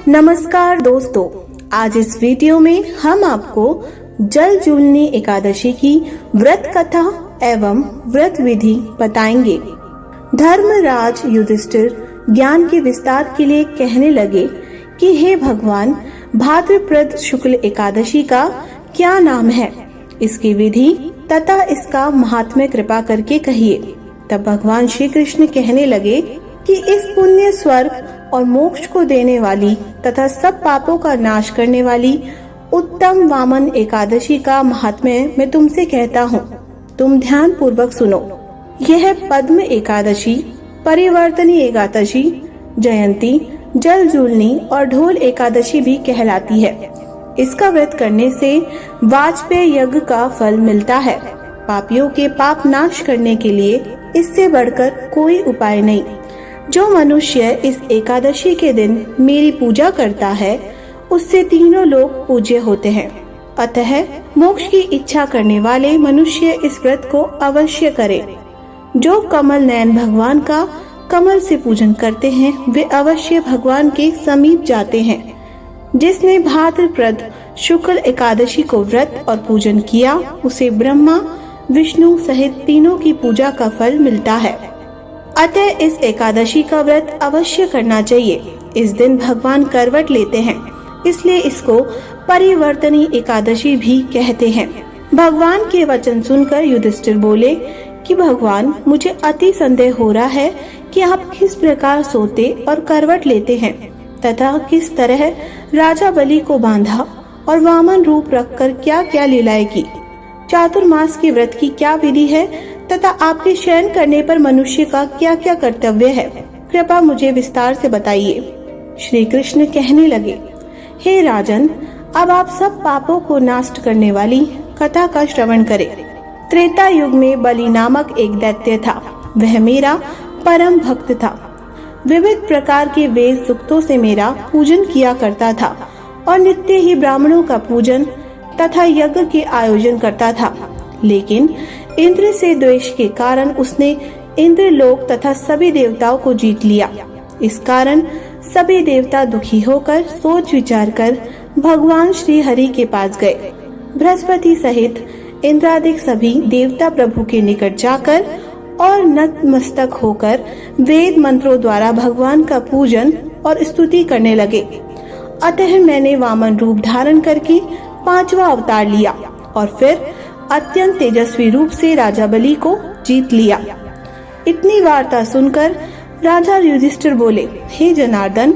नमस्कार दोस्तों, आज इस वीडियो में हम आपको जलजूलनी एकादशी की व्रत कथा एवं व्रत विधि बताएंगे। धर्मराज युधिष्ठिर ज्ञान के विस्तार के लिए कहने लगे कि हे भगवान, भाद्रपद शुक्ल एकादशी का क्या नाम है, इसकी विधि तथा इसका महात्म्य कृपा करके कहिए। तब भगवान श्री कृष्ण कहने लगे कि इस पुण्य, स्वर्ग और मोक्ष को देने वाली तथा सब पापों का नाश करने वाली उत्तम वामन एकादशी का महात्म्य मैं तुमसे कहता हूँ। तुम ध्यान पूर्वक सुनो। यह पद्म एकादशी, परिवर्तनी एकादशी, जयंती, जलजूलनी और ढोल एकादशी भी कहलाती है। इसका व्रत करने से वाजपेय यज्ञ का फल मिलता है। पापियों के पाप नाश करने के लिए इससे बढ़कर कोई उपाय नहीं। जो मनुष्य इस एकादशी के दिन मेरी पूजा करता है, उससे तीनों लोग पूज्य होते हैं। अतः मोक्ष की इच्छा करने वाले मनुष्य इस व्रत को अवश्य करें। जो कमल नयन भगवान का कमल से पूजन करते हैं, वे अवश्य भगवान के समीप जाते हैं। जिसने भाद्रपद शुक्ल एकादशी को व्रत और पूजन किया, उसे ब्रह्मा, विष्णु सहित तीनों की पूजा का फल मिलता है। अतः इस एकादशी का व्रत अवश्य करना चाहिए। इस दिन भगवान करवट लेते हैं, इसलिए इसको परिवर्तनी एकादशी भी कहते हैं। भगवान के वचन सुनकर युधिष्ठिर बोले कि भगवान, मुझे अति संदेह हो रहा है कि आप किस प्रकार सोते और करवट लेते हैं तथा किस तरह राजा बलि को बांधा और वामन रूप रखकर क्या क्या लीलाएं की। चातुर्मास के व्रत की क्या विधि है तथा आपके शयन करने पर मनुष्य का क्या क्या कर्तव्य है, कृपया मुझे विस्तार से बताइए। श्री कृष्ण कहने लगे, हे राजन, अब आप सब पापों को नष्ट करने वाली कथा का श्रवण करें। त्रेता युग में बलि नामक एक दैत्य था। वह मेरा परम भक्त था। विविध प्रकार के वेद सूक्तों से मेरा पूजन किया करता था और नित्य ही ब्राह्मणों का पूजन तथा यज्ञ के आयोजन करता था। लेकिन इंद्र से द्वेष के कारण उसने इंद्रलोक तथा सभी देवताओं को जीत लिया। इस कारण सभी देवता दुखी होकर सोच विचार कर भगवान श्री हरि के पास गए। बृहस्पति सहित इंद्रादिक सभी देवता प्रभु के निकट जाकर और नतमस्तक होकर वेद मंत्रों द्वारा भगवान का पूजन और स्तुति करने लगे। अतः मैंने वामन रूप धारण करके 5वां अवतार लिया और फिर अत्यंत तेजस्वी रूप से राजा बलि को जीत लिया। इतनी वार्ता सुनकर राजा युधिष्ठिर बोले, हे जनार्दन,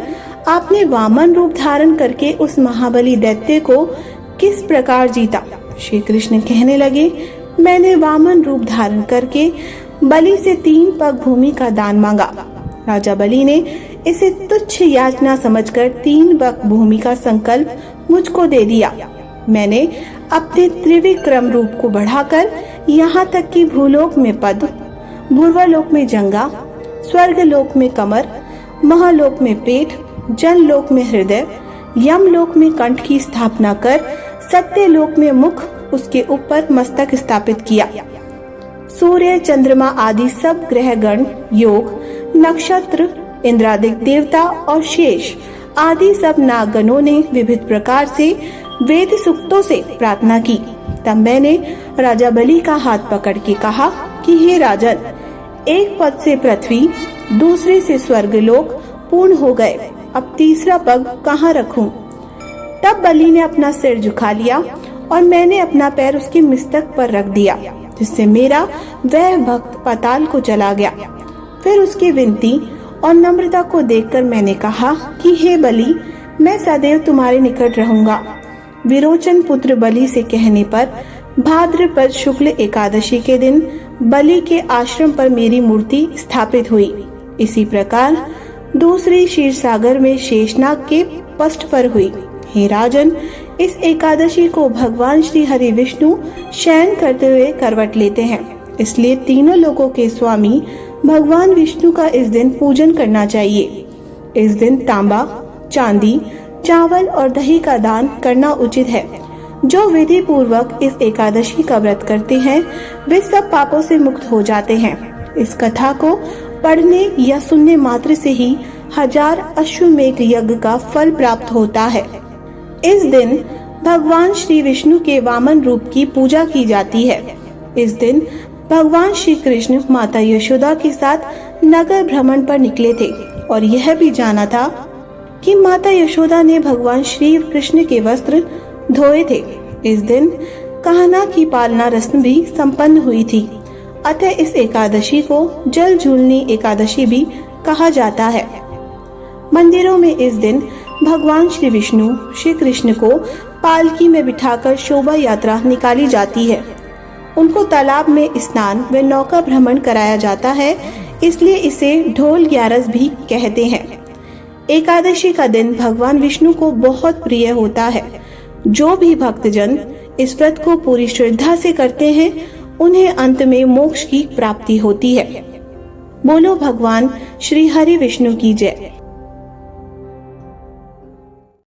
आपने वामन रूप धारण करके उस महाबली दैत्य को किस प्रकार जीता? श्री कृष्ण कहने लगे, मैंने वामन रूप धारण करके बलि से 3 पग भूमि का दान मांगा। राजा बलि ने इसे तुच्छ याचना समझकर 3 पग भूमि का संकल्प मुझको दे दिया। मैंने अपने त्रिविक्रम रूप को बढ़ाकर यहाँ तक कि भूलोक में पद्म, भूर्वलोक में जंगा, स्वर्गलोक में कमर, महालोक में पेट, जनलोक में हृदय, यमलोक में कंठ की स्थापना कर सत्यलोक में मुख, उसके ऊपर मस्तक स्थापित किया। सूर्य, चंद्रमा आदि सब ग्रह गण, योग, नक्षत्र, इंद्रादिक देवता और शेष आदि सब नागगणों ने विविध प्रकार से वेद सूक्तों से प्रार्थना की। तब मैंने राजा बलि का हाथ पकड़ के कहा कि हे राजन, एक पद से पृथ्वी, दूसरे से स्वर्गलोक पूर्ण हो गए। अब तीसरा पग कहाँ रखूं? तब बलि ने अपना सिर झुका लिया और मैंने अपना पैर उसके मस्तक पर रख दिया, जिससे मेरा वह भक्त पाताल को चला गया। फिर उसकी विनती और नम्रता को देखकर मैंने कहा कि हे बलि, मैं सदैव तुम्हारे निकट रहूंगा। विरोचन पुत्र बलि से कहने पर भाद्रपद शुक्ल एकादशी के दिन बलि के आश्रम पर मेरी मूर्ति स्थापित हुई। इसी प्रकार दूसरी क्षीर सागर में शेषनाग के पष्ठ पर हुई। हे राजन, इस एकादशी को भगवान श्री हरि विष्णु शयन करते हुए करवट लेते हैं, इसलिए तीनों लोकों के स्वामी भगवान विष्णु का इस दिन पूजन करना चाहिए। इस दिन तांबा, चांदी, चावल और दही का दान करना उचित है। जो विधि पूर्वक इस एकादशी का व्रत करते हैं, वे सब पापों से मुक्त हो जाते हैं। इस कथा को पढ़ने या सुनने मात्र से ही 1000 अश्वमेध यज्ञ का फल प्राप्त होता है। इस दिन भगवान श्री विष्णु के वामन रूप की पूजा की जाती है। इस दिन भगवान श्री कृष्ण माता यशोदा के साथ नगर भ्रमण पर निकले थे और यह भी जाना था कि माता यशोदा ने भगवान श्री कृष्ण के वस्त्र धोए थे। इस दिन कहना की पालना रस्म भी संपन्न हुई थी, अतः इस एकादशी को जल झूलनी एकादशी भी कहा जाता है। मंदिरों में इस दिन भगवान श्री विष्णु श्री कृष्ण को पालकी में बिठाकर शोभा यात्रा निकाली जाती है। उनको तालाब में स्नान व नौका भ्रमण कराया जाता है, इसलिए इसे ढोल ग्यारस भी कहते हैं। एकादशी का दिन भगवान विष्णु को बहुत प्रिय होता है। जो भी भक्तजन इस व्रत को पूरी श्रद्धा से करते हैं, उन्हें अंत में मोक्ष की प्राप्ति होती है। बोलो भगवान श्री हरि विष्णु की जय।